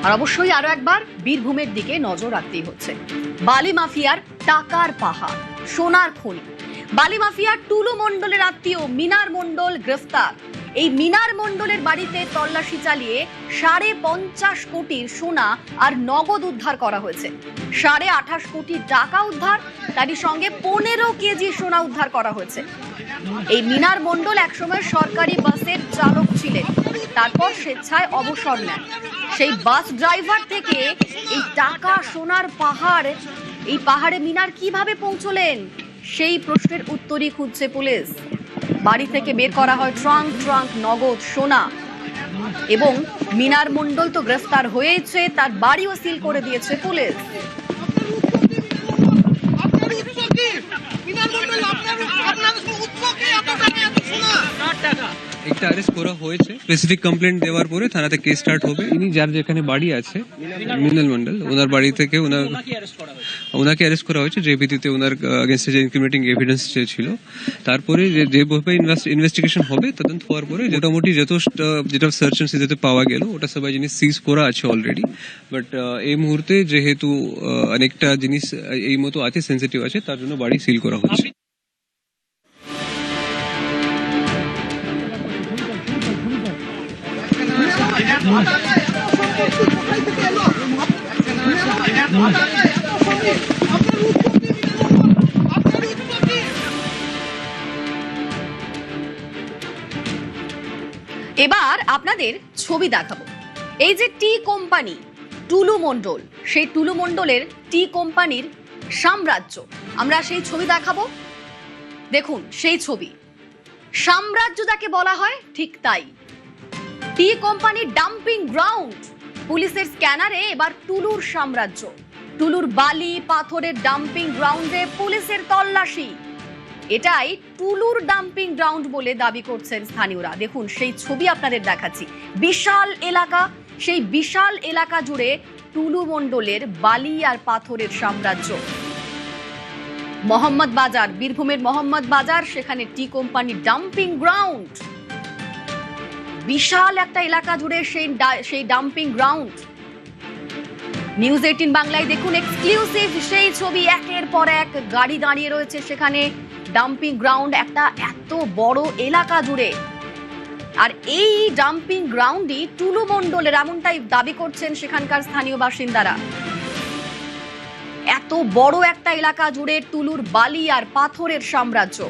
আর অবশ্যই আরো একবার বীরভূমের দিকে নজর রাখতেই হচ্ছে। বালি মাফিয়ার টাকার পাহাড়, সোনার খনি। বালি মাফিয়ার টুলু মণ্ডলের আত্মীয় মিনার মণ্ডল গ্রেফতার। এই মিনার মণ্ডলের বাড়িতে তল্লাশি চালিয়ে ৫.৫ কোটির সোনা আর নগদ উদ্ধার করা হয়েছে। ২৮.৫ কোটি টাকা উদ্ধার, তারই সঙ্গে ১৫ কেজি সোনা উদ্ধার করা হয়েছে। এই মিনার মণ্ডল একসময় সরকারি বাসের চালক ছিলেন, তারপর স্বেচ্ছায় অবসর নেন। সেই বাস ড্রাইভার থেকে এই টাকা সোনার পাহাড়, এই পাহাড়ে মিনার কিভাবে পৌঁছলেন সেই প্রশ্নের উত্তরই খুঁজছে পুলিশ। বাড়ি থেকে বের করা হয় ট্রাঙ্ক নগদ সোনা, এবং মিনার মণ্ডল তো গ্রেফতার হয়েছে, তার বাড়িও সিল করে দিয়েছে পুলিশ। একটা অ্যারেস্ট করা হয়েছে, স্পেসিফিক কমপ্লেন্ট দেওয়ার পরে থানাতে কেস স্টার্ট হবে। ইনি যার যেখানে বাড়ি আছে মিনাল মন্ডল, ওনার বাড়ি থেকে ওনাকে অ্যারেস্ট করা হয়েছে যে ভিত্তিতে ওনার এগেইনস্টে যে ইনক্রিমিনেটিং এভিডেন্স ছিল। তারপরে যেভাবে ইনভেস্টিগেশন হবে, তদন্ত হওয়ার পরে মোটামুটি যেটা সার্চ এন্ড সিজেতে পাওয়া গেল ওটা সবাই জিনিস সিজ করা আছে অলরেডি। বাট এই মুহূর্তে যেহেতু অনেকটা জিনিস এই মতো আছে, সেন্সিটিভ আছে, তার জন্য বাড়ি সিল করা হচ্ছে। এবার আপনাদের ছবি দেখাবো। এই যে টি কোম্পানি টুলু মণ্ডল, সেই টুলু মণ্ডলের টি কোম্পানির সাম্রাজ্য, আমরা সেই ছবি দেখাবো। দেখুন সেই ছবি, সাম্রাজ্য যাকে বলা হয় ঠিক তাই। টি কোম্পানির ডাম্পিং গ্রাউন্ড, পুলিশের স্ক্যানারে এবার টুলুর সাম্রাজ্য। টুলুর বালি পাথরের ডাম্পিং গ্রাউন্ডে পুলিশের তল্লাশি। এটাই টুলুর ডাম্পিং গ্রাউন্ড বলে দাবি করছেন স্থানীয়রা। দেখুন সেই ছবি আপনাদের দেখাচ্ছি। বিশাল এলাকা, সেই বিশাল এলাকা জুড়ে টুলু মণ্ডলের বালি আর পাথরের সাম্রাজ্য। মোহাম্মদ বাজার, বীরভূমের মোহাম্মদ বাজার, সেখানে টি কোম্পানির ডাম্পিং গ্রাউন্ড। বিশাল একটা এলাকা জুড়ে সেই ডাম্পিং গ্রাউন্ড। নিউজ 18 বাংলায় দেখুন এক্সক্লুসিভ সেই ছবি। একের পর এক গাড়ি দাঁড়িয়ে রয়েছে সেখানে ডাম্পিং গ্রাউন্ড, একটা এত বড় এলাকা জুড়ে। আর এই ডাম্পিং গ্রাউন্ডই টুলু মণ্ডলের, এমনটাই দাবি করছেন সেখানকার স্থানীয় বাসিন্দারা। এত বড় একটা এলাকা জুড়ে টুলুর বালি আর পাথরের সাম্রাজ্য।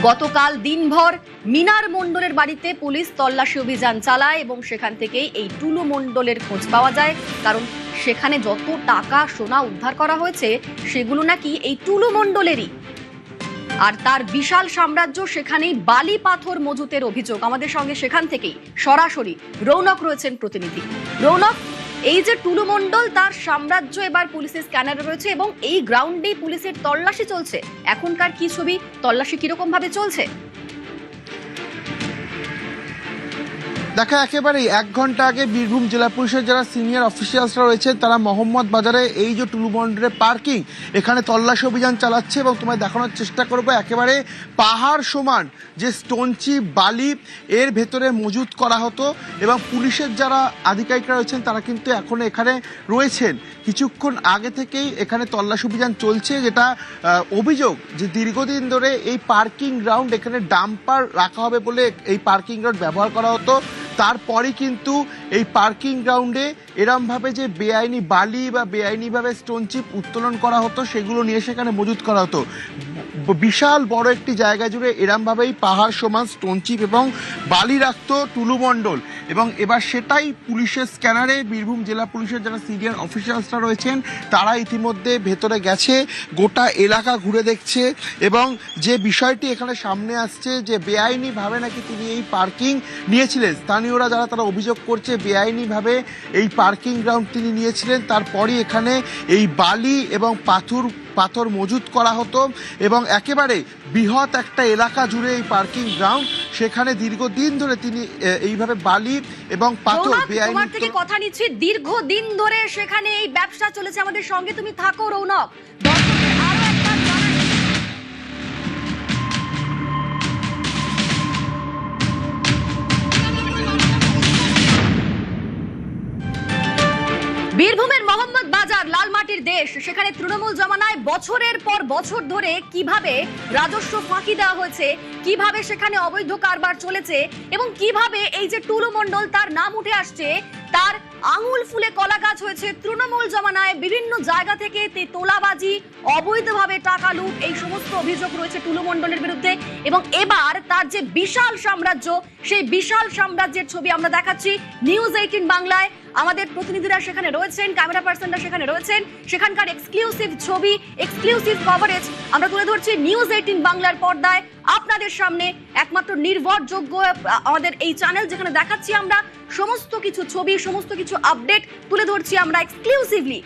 গতকাল দিনভর মিনার মণ্ডলের বাড়িতে পুলিশ তল্লাশি অভিযান চালায় এবং সেখান থেকেই এই টুলু মণ্ডলের খোঁজ পাওয়া যায়। কারণ সেখানে যত টাকা সোনা উদ্ধার করা হয়েছে সেগুলো নাকি এই টুলু মণ্ডলেরই। আর তার বিশাল সাম্রাজ্য, সেখানেই বালি পাথর মজুতের অভিযোগ। আমাদের সঙ্গে সেখান থেকেই সরাসরি রৌনক রয়েছেন প্রতিনিধি। রৌনক, এই যে টুলু মণ্ডল, তার সাম্রাজ্য এবার পুলিশের স্ক্যানারে রয়েছে এবং এই গ্রাউন্ডেই পুলিশের তল্লাশি চলছে। এখনকার কি ছবি, তল্লাশি কিরকম ভাবে চলছে? দেখা একেবারেই 1 ঘন্টা আগে বীরভূম জেলা পুলিশের যারা সিনিয়র অফিসিয়ালসরা রয়েছে তারা মোহাম্মদ বাজারে এই যে টুলু মণ্ডলের পার্কিং, এখানে তল্লাশি অভিযান চালাচ্ছে এবং তোমায় দেখানোর চেষ্টা করবো একেবারে পাহাড় সমান যে স্টোনচি বালি এর ভেতরে মজুত করা হতো। এবং পুলিশের যারা আধিকারিকরা রয়েছেন তারা কিন্তু এখনো এখানে রয়েছেন। কিছুক্ষণ আগে থেকেই এখানে তল্লাশি অভিযান চলছে, যেটা অভিযোগ যে দীর্ঘদিন ধরে এই পার্কিং গ্রাউন্ড, এখানে ডাম্পার রাখা হবে বলে এই পার্কিং গ্রাউন্ড ব্যবহার করা হতো। তারপরে কিন্তু এই পার্কিং গ্রাউন্ডে এরমভাবে যে বেআইনি বালি বা বেআইনিভাবে স্টোন চিপ উত্তোলন করা হতো সেগুলো নিয়ে সেখানে মজুত করা হতো। বিশাল বড় একটি জায়গা জুড়ে এরমভাবেই পাহাড় সমান স্টোন চিপ এবং বালি রাখতো টুলু মণ্ডল। এবং এবার সেটাই পুলিশের স্ক্যানারে বীরভূম জেলা পুলিশের যারা সিনিয়র অফিসার্সরা রয়েছেন তারা ইতিমধ্যে ভেতরে গেছে, গোটা এলাকা ঘুরে দেখছে। এবং যে বিষয়টি এখানে সামনে আসছে যে বেআইনিভাবে নাকি তিনি এই পার্কিং নিয়েছিলেন, স্থানীয়রা যারা তারা অভিযোগ করছে বেআইনিভাবে এই পার্কিং গ্রাউন্ড তিনি নিয়েছিলেন। তারপরই এখানে এই বালি এবং পাথর মজুত করা হতো এবং একেবারে বৃহৎ একটা এলাকা জুড়ে এই পার্কিং গ্রাউন্ড, সেখানে দীর্ঘদিন ধরে তিনি এইভাবে বালি এবং পাথর বেআইনি। তোমার থেকে কথা নিচ্ছি, দীর্ঘদিন ধরে সেখানে এই ব্যবসা চলেছে। আমাদের সঙ্গে তুমি থাকো রৌনক। বীরভূমের মোহাম্মদ বাজার লালমাটির দেশ, সেখানে তৃণমূল জমানায় বছরের পর বছর ধরে কিভাবে রাজস্ব ফাঁকি দেওয়া হয়েছে, কিভাবে সেখানে অবৈধ কারবার চলেছে এবং কিভাবে এই যে টুলু মণ্ডল তার নাম উঠে আসছে, তার আঙুল ফুলে কলা গাছ হয়েছে। তৃণমূল জমানায় বিভিন্ন জায়গা থেকে তোলাবাজি, অবৈধভাবে টাকা লুট, এই সমস্ত অভিযোগ রয়েছে টুলু মণ্ডলের বিরুদ্ধে। এবং এবার তার যে বিশাল সাম্রাজ্য, সেই বিশাল সাম্রাজ্যের ছবি আমরা দেখাচ্ছি নিউজ 18 বাংলায়। আমাদের প্রতিনিধিরা সেখানে রয়েছেন, ক্যামেরা পার্সনরা সেখানে রয়েছেন, সেখানকার এক্সক্লুসিভ ছবি, এক্সক্লুসিভ কভারেজ আমরা তুলে ধরছি নিউজ 18 বাংলার পর্দায় আপনাদের সামনে। একমাত্র নির্ভরযোগ্য আমাদের এই চ্যানেল, যেখানে দেখাচ্ছি আমরা সমস্ত কিছু ছবি, সমস্ত কিছু আপডেট তুলে ধরছি আমরা এক্সক্লুসিভলি।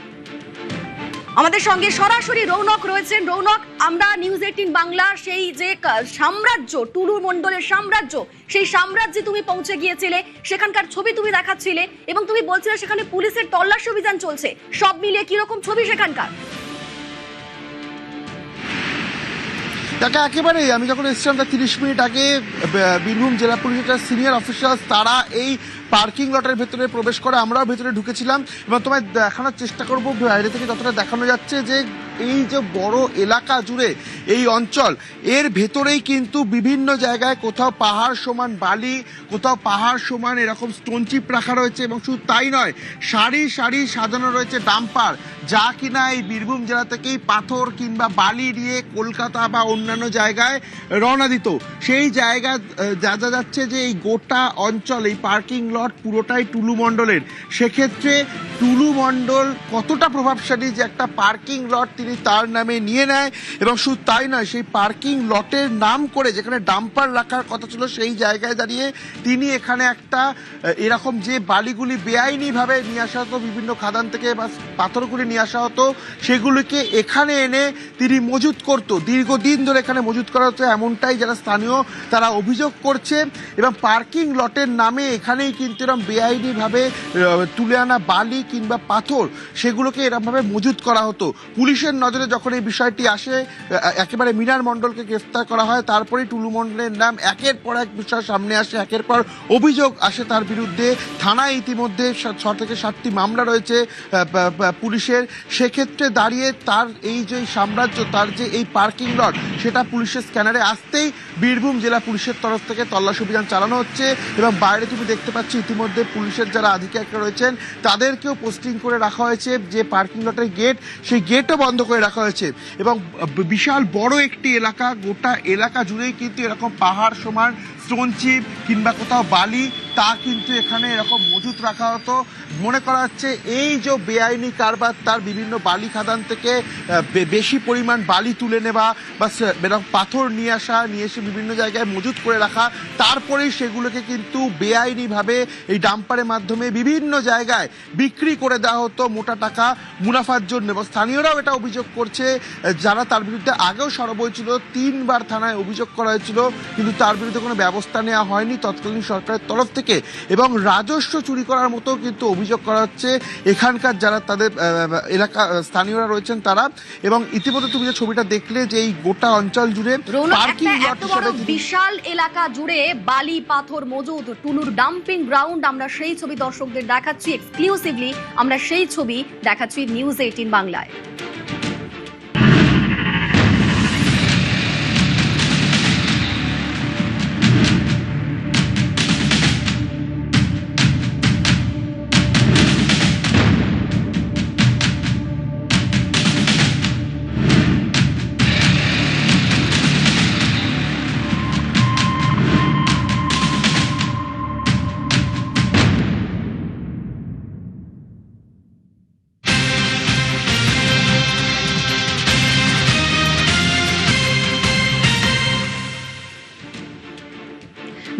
আমাদের সঙ্গে সরাসরি রৌনক রয়েছেন। রৌনক, আমরা নিউজ 18 বাংলা সেই যে সাম্রাজ্য, টুলু মণ্ডলের সাম্রাজ্য, সেই সাম্রাজ্যে তুমি পৌঁছে গিয়েছিলে, সেখানকার ছবি তুমি দেখাচ্ছিলে এবং তুমি বলছিলে সেখানে পুলিশের তল্লাশি অভিযান চলছে। সব মিলিয়ে কিরকম ছবি সেখানকার? দেখা একেবারেই, আমি যখন এসেছিলাম তার 30 মিনিট আগে বীরভূম জেলা পুলিশের সিনিয়র অফিসার্স তারা এই পার্কিং লটের ভেতরে প্রবেশ করে, আমরাও ভেতরে ঢুকেছিলাম এবং তোমায় দেখানোর চেষ্টা করব বাইরে থেকে যতটা দেখানো যাচ্ছে যে এই যে বড় এলাকা জুড়ে এই অঞ্চল, এর ভেতরেই কিন্তু বিভিন্ন জায়গায় কোথাও পাহাড় সমান বালি, কোথাও পাহাড় সমান এরকম স্টোন চিপ রাখা রয়েছে এবং শুধু তাই নয়, সারি সারি সাজানো রয়েছে ডাম্পার, যা কিনা এই বীরভূম জেলা থেকেই পাথর কিংবা বালি নিয়ে কলকাতা বা অন্যান্য জায়গায় রওনা দিত। সেই জায়গা দেখা যাচ্ছে যে এই গোটা অঞ্চল, এই পার্কিং লট পুরোটাই টুলু মণ্ডলের। সেক্ষেত্রে টুলু মণ্ডল কতটা প্রভাবশালী যে একটা পার্কিং লট তিনি তার নামে নিয়ে নেয় এবং শুধু তাই নয়, সেই পার্কিং লটের নাম করে যেখানে ডাম্পার রাখার কথা ছিল সেই জায়গায় দাঁড়িয়ে তিনি এখানে একটা এরকম যে বালিগুলি বেআইনিভাবে নিয়ে আসা হতো বিভিন্ন খাদান থেকে বা পাথরগুলি নিয়ে আসা হতো, সেগুলিকে এখানে এনে তিনি মজুত করতো। দীর্ঘদিন ধরে এখানে মজুত করা হতো, এমনটাই যারা স্থানীয় তারা অভিযোগ করছে। এবং পার্কিং লটের নামে এখানেই কিন্তু এরকম বেআইনিভাবে তুলে আনা বালি কিংবা পাথর, সেগুলোকে এরকমভাবে মজুত করা হতো। পুলিশের নজরে যখন এই বিষয়টি আসে, একেবারে মিনার মণ্ডলকে গ্রেফতার করা হয়। তারপরেই টুলু মণ্ডলের নাম একের পর এক বিষয় সামনে আসে, একের পর অভিযোগ আসে তার বিরুদ্ধে। থানায় ইতিমধ্যে 6 থেকে 7টি মামলা রয়েছে পুলিশের। সেক্ষেত্রে দাঁড়িয়ে তার এই যে সাম্রাজ্য, তার যে এই পার্কিং লট, সেটা পুলিশের স্ক্যানারে আসতেই বীরভূম জেলা পুলিশের তরফ থেকে তল্লাশি অভিযান চালানো হচ্ছে। এবং বাইরে তুমি দেখতে পাচ্ছ ইতিমধ্যে পুলিশের যারা আধিকারিকরা রয়েছেন তাদেরকেও পোস্টিং করে রাখা হয়েছে। যে পার্কিং লটের গেট, সেই গেটও বন্ধ করে রাখা হয়েছে। এবং বিশাল বড় একটি এলাকা, গোটা এলাকা জুড়েই কিন্তু এরকম পাহাড় সমান স্টোন চিপ কিংবা কোথাও বালি, তা কিন্তু এখানে এরকম মজুত রাখা হতো। মনে করা হচ্ছে এই যে বেআইনি কারবার, তার বিভিন্ন বালি খাদান থেকে বেশি পরিমাণ বালি তুলে নেওয়া বা এরকম পাথর নিয়ে আসা, নিয়ে এসে বিভিন্ন জায়গায় মজুত করে রাখা, তারপরেই সেগুলোকে কিন্তু বেআইনিভাবে এই ডাম্পারের মাধ্যমে বিভিন্ন জায়গায় বিক্রি করে দেওয়া হতো মোটা টাকা মুনাফার জন্য। এবং স্থানীয়রাও এটা অভিযোগ করছে, যারা তার বিরুদ্ধে আগেও সরব হয়েছিল, 3 বার থানায় অভিযোগ করা হয়েছিল, কিন্তু তার বিরুদ্ধে কোনো ব্যবস্থা নেওয়া হয়নি তৎকালীন সরকারের তরফ থেকে। এবং রাজস্ব চুরি করার মতো কিন্তু অভিযোগ করা হচ্ছে এখানকার যারা তাদের এলাকা স্থানীয়রা রয়েছেন তারা। এবং ইতিমধ্যে তুমি যে ছবিটা দেখলে যে এই গোটা অঞ্চল জুড়ে পার্কিং লট হিসেবে বিশাল এলাকা জুড়ে বালি পাথর মজুদ, টুলুর ডাম্পিং গ্রাউন্ড, আমরা সেই ছবি দর্শকদের দেখাচ্ছি এক্সক্লুসিভলি। আমরা সেই ছবি দেখাচ্ছি নিউজ 18 বাংলায়।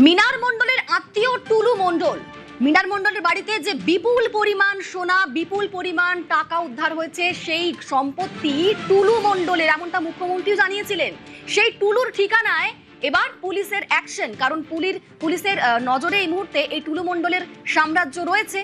মিনার মণ্ডলের আত্মীয় টুলু মণ্ডল, মিনার মণ্ডলের বাড়িতে যে বিপুল পরিমাণ সোনা, বিপুল পরিমাণ টাকা উদ্ধার হয়েছে, সেই সম্পত্তি টুলু মণ্ডলের, এমনটা মুখ্যমন্ত্রীও জানিয়েছিলেন। সেই টুলুর ঠিকানায় এবার পুলিশের অ্যাকশন, কারণ পুলিশের নজরে এই মুহূর্তে এই টুলু মণ্ডলের সাম্রাজ্য রয়েছে।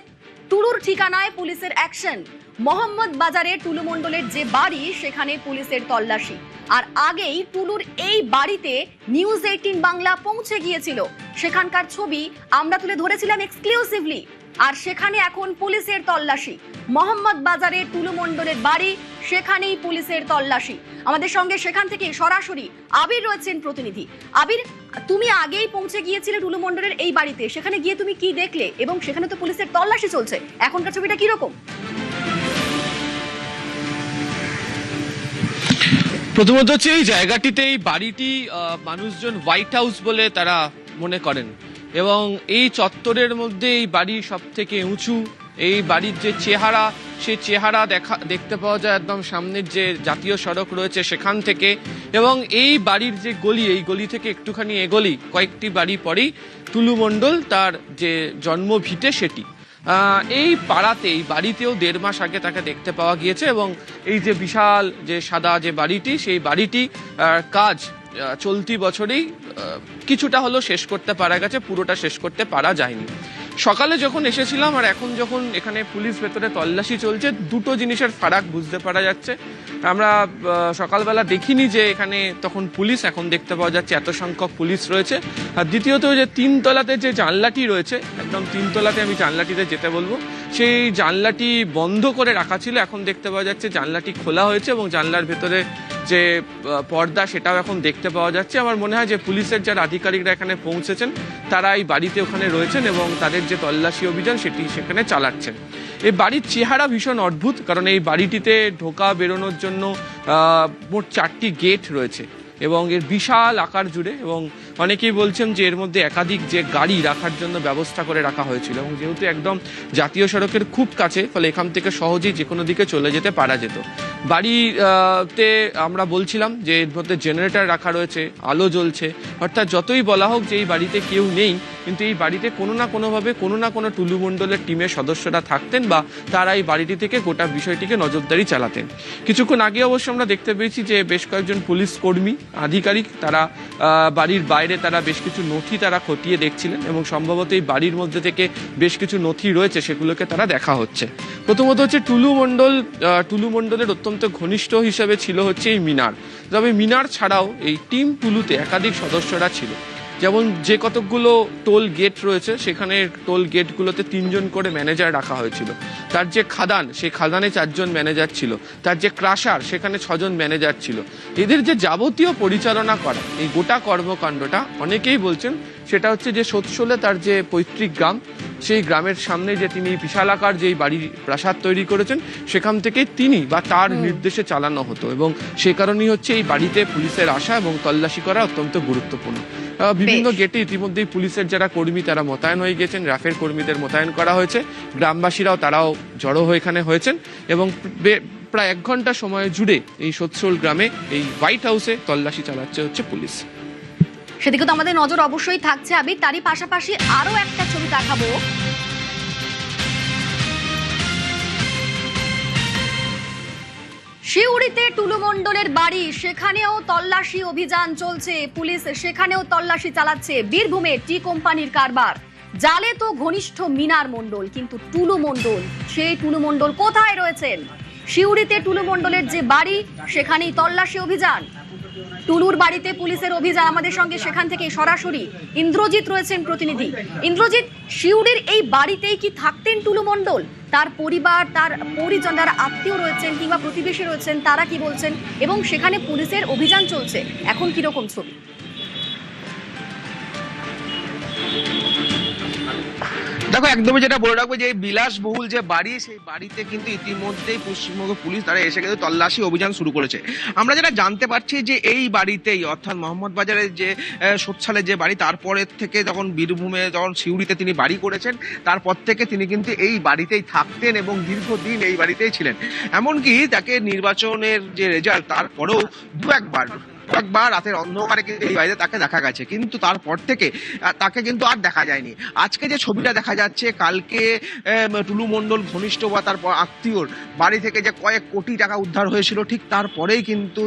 টুলুর ঠিকানায় পুলিশের অ্যাকশন। মোহাম্মদ বাজারে টুলু মণ্ডলের যে বাড়ি, সেখানে পুলিশের তল্লাশি। আর আগেই টুলুর এই বাড়িতে নিউজ 18 বাংলা পৌঁছে গিয়েছিল, সেখানকার ছবি আমরা তুলে ধরেছিলাম এক্সক্লুসিভলি। আর সেখানে এখন পুলিশের তল্লাশি। মোহাম্মদ বাজারে টুলু মণ্ডলের বাড়ি, সেখানেই পুলিশের তল্লাশি। আমাদের সঙ্গে সেখান থেকে সরাসরি আবির রয়েছেন প্রতিনিধি। আবির, তুমি আগেই পৌঁছে গিয়েছিলে টুলু মণ্ডলের এই বাড়িতে, সেখানে গিয়ে তুমি কি দেখলে এবং সেখানে তো পুলিশের তল্লাশি চলছে, এখনকার ছবিটা কিরকম? প্রথমত হচ্ছে এই জায়গাটিতে এই বাড়িটি মানুষজন হোয়াইট হাউস বলে তারা মনে করেন, এবং এই চত্বরের মধ্যে এই বাড়ি সব থেকে উঁচু। এই বাড়ির যে চেহারা, সেই চেহারা দেখতে পাওয়া যায় একদম সামনের যে জাতীয় সড়ক রয়েছে সেখান থেকে, এবং এই বাড়ির যে গলি, এই গলি থেকে একটুখানি এগোলি কয়েকটি বাড়ি পরেই টুলু মণ্ডল তার যে জন্মভিটে সেটি। এই পাড়াতে, এই বাড়িতেও 1.5 মাস আগে তাকে দেখতে পাওয়া গিয়েছে, এবং এই যে বিশাল যে সাদা যে বাড়িটি, সেই বাড়িটি কাজ চলতি বছরেই কিছুটা হলো শেষ করতে পারা গেছে, পুরোটা শেষ করতে পারা যায়নি। সকালে যখন এসেছিলাম আর এখন যখন এখানে পুলিশ ভেতরে তল্লাশি চলছে, দুটো জিনিসের ফারাক বুঝতে পারা যাচ্ছে। আমরা সকালবেলা দেখিনি যে এখানে তখন পুলিশ, এখন দেখতে পাওয়া যাচ্ছে এত সংখ্যক পুলিশ রয়েছে। আর দ্বিতীয়ত যে 3 তলাতে যে জানলাটি রয়েছে, একদম 3 তলাতে আমি জানলাটিতে যেতে বলবো, সেই জানলাটি বন্ধ করে রাখা ছিল, এখন দেখতে পাওয়া যাচ্ছে জানলাটি খোলা হয়েছে এবং জানলার ভেতরে যে পর্দা সেটাও এখন দেখতে পাওয়া যাচ্ছে। আমার মনে হয় যে পুলিশের যারা আধিকারিকরা এখানে পৌঁছেছেন তারা এই বাড়িতে ওখানে রয়েছেন এবং তাদের যে তল্লাশি অভিযান সেটি সেখানে চালাচ্ছেন। এই বাড়ির চেহারা ভীষণ অদ্ভুত, কারণ এই বাড়িটিতে ঢোকা বেরোনোর জন্য মোট 4টি গেট রয়েছে এবং এর বিশাল আকার জুড়ে, এবং অনেকেই বলছেন যে এর মধ্যে একাধিক যে গাড়ি রাখার জন্য ব্যবস্থা করে রাখা হয়েছিল, এবং যেহেতু একদম জাতীয় সড়কের খুব কাছে, ফলে এখান থেকে সহজেই যে কোনো দিকে চলে যেতে পারা যেত। বাড়িতে আমরা বলছিলাম যে এর মধ্যে জেনারেটর রাখা রয়েছে, আলো জ্বলছে, অর্থাৎ যতই বলা হোক যে এই বাড়িতে কেউ নেই, কিন্তু এই বাড়িতে কোনো না কোনোভাবে কোনো না কোনো টুলু মণ্ডলের টিমের সদস্যরা থাকতেন বা তারা এই বাড়িটি থেকে গোটা বিষয়টিকে নজরদারি চালাতেন। কিছুক্ষণ আগে অবশ্য আমরা দেখতে পেয়েছি যে বেশ কয়েকজন পুলিশ কর্মী আধিকারিক তারা বাড়ির বাইরে তারা বেশ কিছু নথি তারা খতিয়ে দেখছিলেন, এবং সম্ভবত এই বাড়ির মধ্যে থেকে বেশ কিছু নথি রয়েছে সেগুলোকে তারা দেখা হচ্ছে। প্রথমত হচ্ছে টুলু মণ্ডলের অত্যন্ত ঘনিষ্ঠ হিসেবে ছিল হচ্ছে এই মিনার। তবে মিনার ছাড়াও এই টিম টুলুতে একাধিক সদস্যরা ছিল, যেমন যে কতকগুলো টোল গেট রয়েছে সেখানে টোল গেটগুলোতে 3 জন করে ম্যানেজার রাখা হয়েছিল। তার যে খাদান, সেই খাদানে 4 জন ম্যানেজার ছিল। তার যে ক্রাশার, সেখানে 6 জন ম্যানেজার ছিল। এদের যে যাবতীয় পরিচালনা করা এই গোটা কর্মকাণ্ডটা, অনেকেই বলছেন সেটা হচ্ছে যে সোৎসলে তার যে পৈতৃক গ্রাম, সেই গ্রামের সামনে যে তিনি বিশালাকার যেই বাড়ির প্রাসাদ তৈরি করেছেন, সেখান থেকে তিনি বা তার নির্দেশে চালানো হতো, এবং সে কারণেই হচ্ছে এই বাড়িতে পুলিশের আসা এবং তল্লাশি করা অত্যন্ত গুরুত্বপূর্ণ। বিভিন্ন গেটে ইতিমধ্যেই পুলিশের যারা কর্মী তারা মোতায়েন হয়ে গেছেন, র্যাফের কর্মীদের মোতায়েন করা হয়েছে, গ্রামবাসীরাও তারাও জড়ো হয়ে এখানে হয়েছেন, এবং প্রায় 1 ঘন্টা সময় জুড়ে এই সোৎসল গ্রামে এই হোয়াইট হাউসে তল্লাশি চালাচ্ছে হচ্ছে পুলিশ। সেদিকে তো আমাদের নজর অবশ্যই থাকছে আবির। তারই পাশাপাশি আরো একটা ছবি দেখাবো। শিউড়িতে টুলু মণ্ডলের বাড়ি, সেখানেও তল্লাশি অভিযান চলছে, পুলিশ সেখানেও তল্লাশি চালাচ্ছে। বীরভূমে টি কোম্পানির কারবার, জালে তো ঘনিষ্ঠ মিনার মণ্ডল, কিন্তু টুলু মণ্ডল, সেই টুলু মণ্ডল কোথায় রয়েছেন? শিউড়িতে টুলু মণ্ডলের যে বাড়ি, সেখানেই তল্লাশি অভিযান। টুলুর বাড়িতে পুলিশের অভিযান। আমাদের সঙ্গে সেখান থেকে সরাসরি ইন্দ্রজিৎ রয়েছেন প্রতিনিধি। ইন্দ্রজিৎ, শিউড়ির এই বাড়িতেই কি থাকতেন টুলু মণ্ডল? তার পরিবার, তার পরিজন, যারা আত্মীয় রয়েছেন কিংবা প্রতিবেশী রয়েছেন, তারা কি বলছেন? এবং সেখানে পুলিশের অভিযান চলছে, এখন কিরকম ছবি? দেখো, একদমই যেটা বলে রাখবো যে বিলাসবহুল যে বাড়ি, সেই বাড়িতে কিন্তু ইতিমধ্যেই পশ্চিমবঙ্গ পুলিশ তারা এসে কিন্তু তল্লাশি অভিযান শুরু করেছে। আমরা যেটা জানতে পারছি যে এই বাড়িতেই, অর্থাৎ মোহাম্মদ বাজারের যে সোৎসালে যে বাড়ি, তারপরের থেকে যখন বীরভূমে, যখন সিউড়িতে তিনি বাড়ি করেছেন, তারপর থেকে তিনি কিন্তু এই বাড়িতেই থাকতেন এবং দীর্ঘদিন এই বাড়িতেই ছিলেন। এমনকি তাকে নির্বাচনের যে রেজাল্ট, তারপরেও একবার রাতের অন্ধকারে কিন্তু এই বাড়িতে তাকে দেখা গেছে, কিন্তু তারপর থেকে তাকে কিন্তু আর দেখা যায়নি। আজকে যে ছবিটা দেখা যাচ্ছে, কালকে টুলু মণ্ডল ঘনিষ্ঠ বা তারপর আত্মীয়র বাড়ি থেকে যে কয়েক কোটি টাকা উদ্ধার হয়েছিল, ঠিক তারপরেই কিন্তু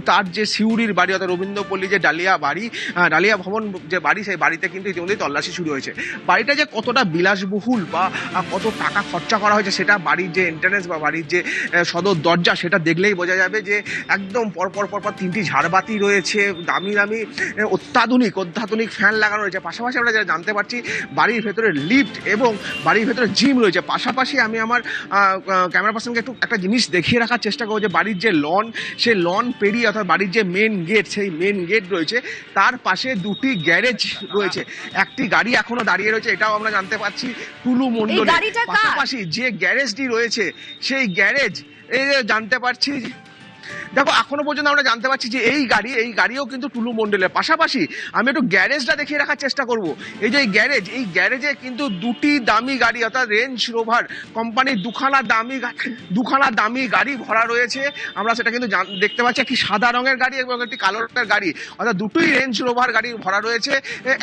তার যে সিউড়ির বাড়ি, অর্থাৎ রবীন্দ্রপল্লী যে ডালিয়া ভবন যে বাড়ি, সেই বাড়িতে কিন্তু ইতিমধ্যেই তল্লাশি শুরু হয়েছে। বাড়িটা যে কতটা বিলাসবহুল বা কত টাকা খরচা করা হয়েছে, সেটা বাড়ির যে এন্ট্রান্স বা বাড়ির যে সদর দরজা, সেটা দেখলেই বোঝা যাবে যে একদম পরপর 3টি ঝাড়বাতি ঝাড়বাতি রয়েছে, দামি দামি অত্যাধুনিক ফ্যান লাগানো রয়েছে। পাশাপাশি আমরা যেটা জানতে পারছি বাড়ির ভেতরে লিফট এবং বাড়ির ভেতরে জিম রয়েছে। পাশাপাশি আমি আমার ক্যামেরা পার্সনকে একটু একটা জিনিস দেখিয়ে রাখার চেষ্টা করবো যে বাড়ির যে লন, সেই লন পেরিয়ে অর্থাৎ বাড়ির যে মেন গেট, সেই মেন গেট রয়েছে, তার পাশে দুটি গ্যারেজ রয়েছে। একটি গাড়ি এখনো দাঁড়িয়ে রয়েছে, এটাও আমরা জানতে পারছি টুলু মণ্ডল। পাশাপাশি যে গ্যারেজটি রয়েছে সেই গ্যারেজ জানতে পারছি, দেখো এখনো পর্যন্ত আমরা জানতে পারছি যে এই গাড়িও কিন্তু টুলু মণ্ডলের। পাশাপাশি আমি একটু গ্যারেজটা দেখিয়ে রাখার চেষ্টা করব। এই যে এই গ্যারেজে কিন্তু দুটি দামি গাড়ি অর্থাৎ রেঞ্জ রোভার কোম্পানির দুখানা দামি গাড়ি ভরা রয়েছে। আমরা সেটা কিন্তু দেখতে পাচ্ছি, একটি সাদা রঙের গাড়ি এবং একটি কালো রঙের গাড়ি, অর্থাৎ দুটোই রেঞ্জ রোভার গাড়ি ভরা রয়েছে।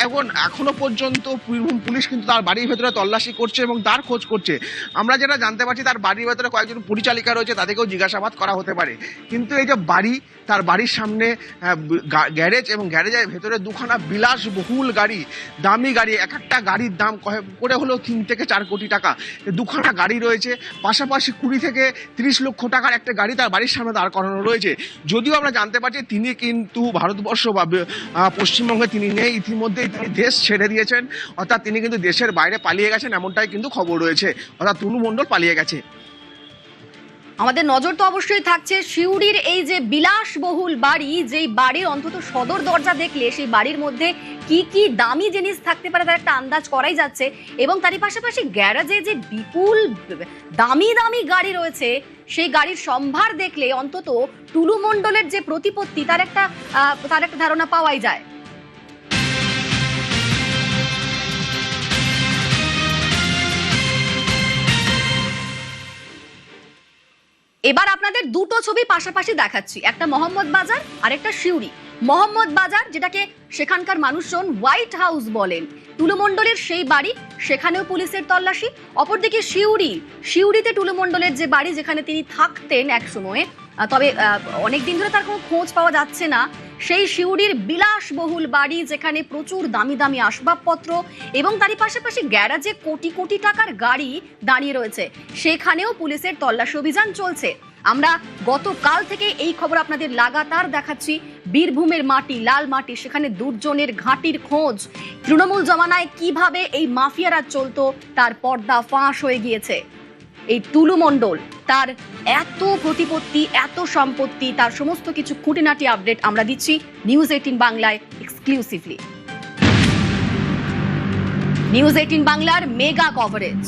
এখন এখনো পর্যন্ত বীরভূম পুলিশ কিন্তু তার বাড়ির ভেতরে তল্লাশি করছে এবং তার খোঁজ করছে। আমরা যেটা জানতে পারছি তার বাড়ির ভেতরে কয়েকজন পরিচালিকা রয়েছে, তাদেরকেও জিজ্ঞাসাবাদ করা হতে পারে। কিন্তু এই যে বাড়ি, তার বাড়ির সামনে গ্যারেজ এবং গ্যারেজের ভেতরে দুখানা বিলাসবহুল গাড়ি, দামি গাড়ি, এক একটা গাড়ির দাম করে হলেও 3 থেকে 4 কোটি টাকা, দুখানা গাড়ি রয়েছে। পাশাপাশি 20 থেকে 30 লক্ষ টাকার একটা গাড়ি তার বাড়ির সামনে দাঁড় করানো রয়েছে। যদিও আমরা জানতে পারছি তিনি কিন্তু ভারতবর্ষ বা পশ্চিমবঙ্গে তিনি নেই, ইতিমধ্যেই তিনি দেশ ছেড়ে দিয়েছেন, অর্থাৎ তিনি কিন্তু দেশের বাইরে পালিয়ে গেছেন, এমনটাই কিন্তু খবর রয়েছে, অর্থাৎ টুলু মণ্ডল পালিয়ে গেছে। আমাদের নজর তো অবশ্যই থাকছে সিউড়ির এই যে বিলাসবহুল বাড়ি, যেই বাড়ির অন্তত সদর দরজা দেখলে সেই বাড়ির মধ্যে কি কি দামি জিনিস থাকতে পারে তার একটা আন্দাজ করাই যাচ্ছে। এবং তারই পাশাপাশি গ্যারেজে যে বিপুল দামি গাড়ি রয়েছে, সেই গাড়ির সম্ভার দেখলে অন্তত টুলু মণ্ডলের যে প্রতিপত্তি তার একটা ধারণা পাওয়াই যায়। এবার আপনাদের দুটো ছবি পাশাপাশি দেখাচ্ছি, একটা মোহাম্মদ বাজার আর একটা সিউড়ি। মোহাম্মদ বাজার, যেটাকে সেখানকার মানুষজন হোয়াইট হাউস বলেন, টুলু মণ্ডলের সেই বাড়ি, সেখানেও পুলিশের তল্লাশি। অপরদিকে সিউড়িতে টুলু মণ্ডলের যে বাড়ি, যেখানে তিনি থাকতেন এক সময়ে, তবে অনেকদিন ধরে তার কোনো খোঁজ পাওয়া যাচ্ছে না। সেই সিউড়ির বিলাসবহুল বাড়ি, যেখানে প্রচুর দামি আসবাবপত্র এবং তারই পাশাপাশি গ্যারাজে কোটি কোটি টাকার গাড়ি দাঁড়িয়ে রয়েছে, সেখানেও পুলিশের তল্লাশি অভিযান চলছে। আমরা গতকাল থেকে এই খবর আপনাদের লাগাতার দেখাচ্ছি। বীরভূমের মাটি, লাল মাটি, সেখানে দুর্জনের ঘাঁটির খোঁজ। তৃণমূল জমানায় কিভাবে এই মাফিয়ারা চলতো তার পর্দা ফাঁস হয়ে গিয়েছে। এই টুলু মণ্ডল, তার এত প্রতিপত্তি, এত সম্পত্তি, তার সমস্ত কিছু খুঁটিনাটি আপডেট আমরা দিচ্ছি নিউজ 18 বাংলায় এক্সক্লুসিভলি। নিউজ 18 বাংলার মেগা কভারেজ।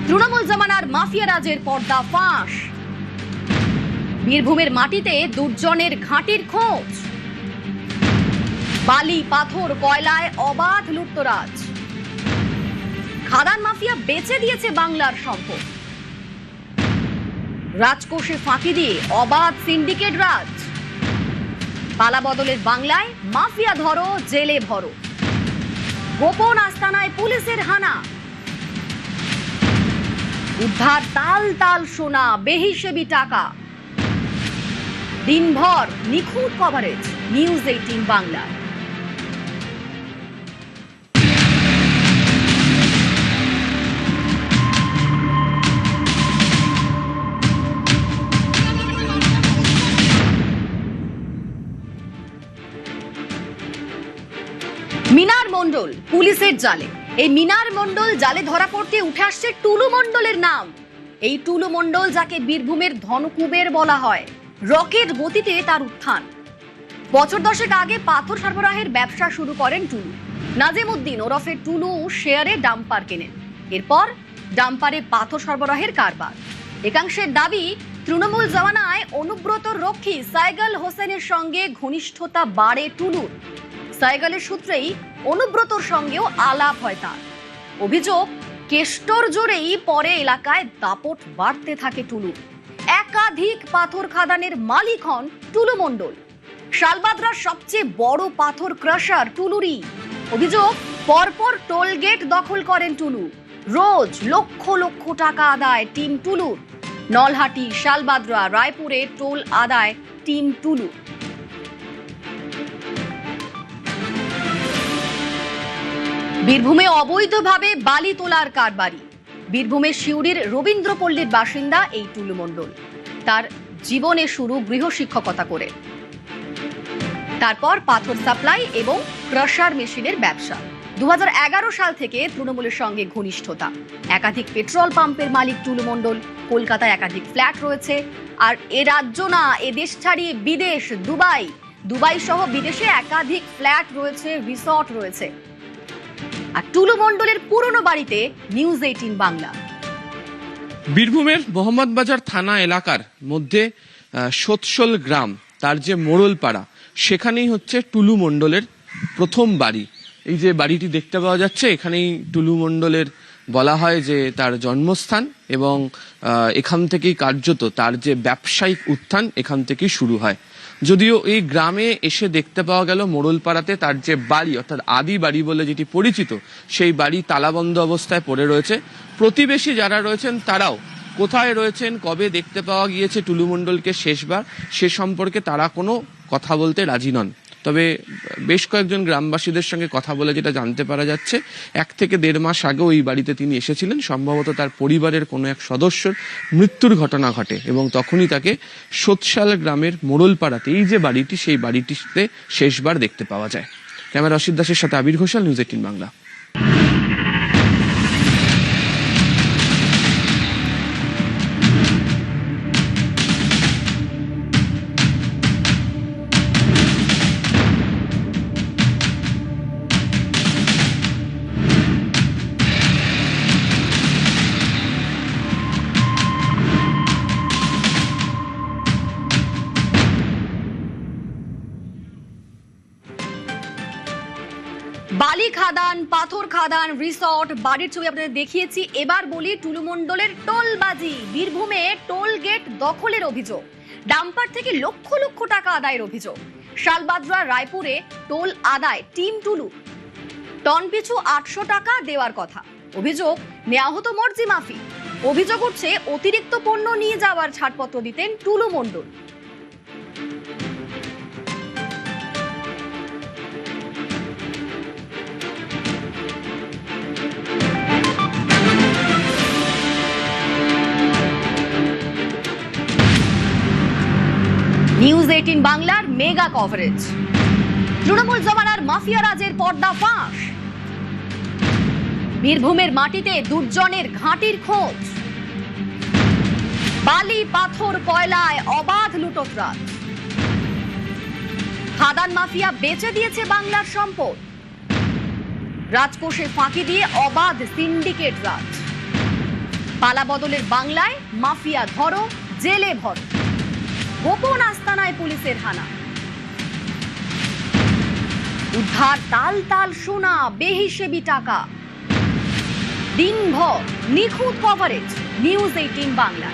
তৃণমূল জমানার মাফিয়া রাজের পর্দা ফাঁস। বীরভূমের মাটিতে দুর্জনের ঘাঁটির খোঁজ। বালি, পাথর, কয়লায় অবাধ লুটতরাজ। খাদান মাফিয়া বেচে দিয়েছে বাংলার সম্পদ। রাজকোষে ফাঁকি দিয়ে অবাধ সিন্ডিকেট রাজ। পালা বদলের বাংলায় মাফিয়া ধরো, জেলে ভরো। গোপন আস্তানায় পুলিশের হানা। উদ্ধার তাল সোনা, বেহিসেবি টাকা। দিনভর নিখুঁত কভারেজ নিউজ 18 বাংলা। মিনার মণ্ডল পুলিশের জালে। এই মিনার মণ্ডল জালে ধরা পড়তে উঠে আসছে টুলু মণ্ডলের নাম। এই টুলু মণ্ডল, যাকে বীরভূমের ধনকুবের বলা হয়, রকেট গতিতে তার উত্থান। বছর 10 আগে পাথর সরবরাহের ব্যবসা শুরু করেন টুলু। নাজিমউদ্দিন ওরফে টুলু শেয়ারে ডাম্পার কেনেন, এরপর ডাম্পারে পাথর সরবরাহের কারবার। একাংশের দাবি, তৃণমূল জমানায় অনুব্রত রক্ষী সাইগাল হোসেনের সঙ্গে ঘনিষ্ঠতা বাড়ে টুলুর। সাইগালের সূত্রেই অনুব্রতর সঙ্গেও আলাপ হয় তার। অভিযোগ, কেষ্টর জোরেই পরে এলাকায় দাপট বাড়তে থাকে টুলুর। একাধিক পাথর খাদানের মালিক হন টুলু মণ্ডল। শালবাদরার সবচেয়ে বড় পাথর ক্রাশার টুলুরই। অভিযোগ, পরপর টোল গেট দখল করেন টুলু। রোজ লক্ষ লক্ষ টাকা আদায় টিম টুলুর। নলহাটি, শালবাদরা, রায়পুরে টোল আদায় টিম টুলু। বীরভূমে অবৈধভাবে বালি তোলার কারবারি। বীরভূমের সিউড়ির রবীন্দ্রপল্লীর বাসিন্দা এই টুলু মণ্ডল। তার জীবনে শুরু গৃহশিক্ষকতা করে। তারপর পাথর সাপ্লাই এবং ক্রাশার মেশিনের ব্যবসা। 2011 সাল থেকে তৃণমূলের সঙ্গে ঘনিষ্ঠতা। একাধিক পেট্রোল পাম্পের মালিক টুলু মণ্ডল। কলকাতায় একাধিক ফ্ল্যাট রয়েছে। আর এ রাজ্য না, এ দেশ ছাড়িয়ে বিদেশ, দুবাই সহ বিদেশে একাধিক ফ্ল্যাট রয়েছে, রিসর্ট রয়েছে। আর টুলু মণ্ডলের পুরনো বাড়িতে নিউজ 18 বাংলা। বীরভূমের মোহাম্মদবাজার থানা এলাকার মধ্যে সোৎসল গ্রাম, তার যে মোড়লপাড়া, সেখানেই হচ্ছে টুলু মণ্ডলের প্রথম বাড়ি। এই যে বাড়িটি দেখতে পাওয়া যাচ্ছে, এখানেই টুলু মণ্ডলের বলা হয় যে তার জন্মস্থান, এবং এখান থেকেই কার্যত তার যে ব্যবসায়িক উত্থান এখান থেকেই শুরু হয়। যদিও এই গ্রামে এসে দেখতে পাওয়া গেল মোড়লপাড়াতে তার যে বাড়ি, অর্থাৎ আদি বাড়ি বলে যেটি পরিচিত, সেই বাড়ি তালাবন্ধ অবস্থায় পড়ে রয়েছে। প্রতিবেশী যারা রয়েছেন তারাও কোথায় রয়েছেন, কবে দেখতে পাওয়া গিয়েছে টুলু মণ্ডলকে শেষবার, সে সম্পর্কে তারা কোনো কথা বলতে রাজি নন। তবে বেশ কয়েকজন গ্রামবাসীদের সঙ্গে কথা বলে যেটা জানতে পারা যাচ্ছে, 1 থেকে 1.5 মাস আগেও এই বাড়িতে তিনি এসেছিলেন। সম্ভবত তার পরিবারের কোনো এক সদস্যর মৃত্যুর ঘটনা ঘটে, এবং তখনই তাকে সোৎসাল গ্রামের মোড়লপাড়াতে এই যে বাড়িটি, সেই বাড়িটিতে শেষবার দেখতে পাওয়া যায়। ক্যামেরা অসিত দাসের সাথে আবির ঘোষাল, নিউজ 18 বাংলা। বালি খাদান, পাথর খাদান, রিসর্ট, বাড়ির ছবি আপনাদের দেখিয়েছি। এবার বলি টুলু মণ্ডলের টোলবাজি। বীরভূমে টোল গেট দখলের অভিযোগ, ডাম্পার থেকে লক্ষ লক্ষ টাকা আদায়ের অভিযোগ। শালবাদরা রায়পুরে টোল আদায় টিম টুলু, টন পিছু 800 টাকা দেওয়ার কথা। অভিযোগ নেওয়া হতো মর্জি মাফি। অভিযোগ উঠছে অতিরিক্ত পণ্য নিয়ে যাওয়ার ছাড়পত্র দিতেন টুলু মণ্ডল। নিউজ 18 বাংলার মেগা কভারেজ। তৃণমূল জমানার মাফিয়া রাজের পর্দা ফাঁস। বীরভূমের মাটিতে দুর্জনের ঘাঁটির খোঁজ। বালি, পাথর, কয়লায় অবাধ লুটোতরাজ। খাদান মাফিয়া বেচে দিয়েছে বাংলার সম্পদ। রাজকোষে ফাঁকি দিয়ে অবাধ সিন্ডিকেট রাজ। পালা বদলের বাংলায় মাফিয়া ধরো, জেলে ভরো। গোপন আস্তানায় পুলিশের হানা। উদ্ধার তাল তাল সোনা, বেহিসেবি টাকা। দিনভর নিখুঁত কভারেজ নিউজ 18 বাংলা।